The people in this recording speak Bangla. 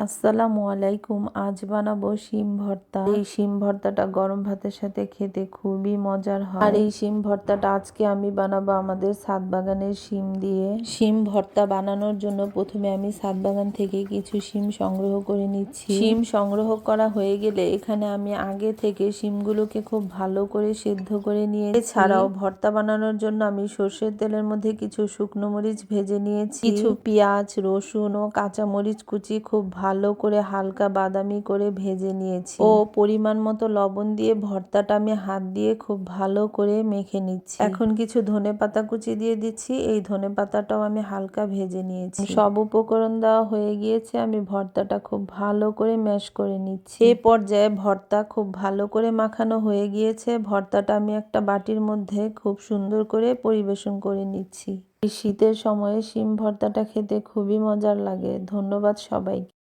আসসালামু আলাইকুম। আজ বানাবো শিম ভর্তা। এই শিম ভর্তাটা গরম ভাতের সাথে খেতে খুবই মজার হয়। আর এই শিম ভর্তাটা আজকে আমি বানাবো আমাদের ছাদ বাগানের শিম দিয়ে। শিম ভর্তা বানানোর জন্য প্রথমে আমি ছাদ বাগান থেকে কিছু শিম সংগ্রহ করে নিচ্ছি। শিম সংগ্রহ করা হয়ে গেলে এখানে আমি আগে থেকে শিমগুলোকে খুব ভালো করে সেদ্ধ করে নিয়ে, এছাড়াও ভর্তা বানানোর জন্য আমি সর্ষের তেলের মধ্যে কিছু শুকনো মরিচ ভেজে নিয়েছি, কিছু পেঁয়াজ, রসুন ও কাঁচা মরিচ কুচি খুব ভালো করে হালকা বাদামি করে ভেজে নিয়েছি ও পরিমাণ মতো লবণ দিয়ে ভর্তাটা আমি হাত দিয়ে খুব ভালো করে মেখে নিচ্ছি। এখন কিছু ধনেপাতা কুচি দিয়ে দিচ্ছি। এই ধনেপাতাটাও আমি হালকা ভেজে নিয়েছি। সব উপকরণ দেওয়া হয়ে গিয়েছে। আমি ভর্তাটা খুব ভালো করে ম্যাশ করে নিচ্ছি। এই পর্যায়ে ভর্তা খুব ভালো করে মাখানো হয়ে গিয়েছে। ভর্তাটা আমি একটা বাটির মধ্যে খুব সুন্দর করে পরিবেশন করে নিচ্ছি। এই শীতের সময়ে শিম ভর্তাটা খেতে খুবই মজার লাগে। ধন্যবাদ সবাইকে।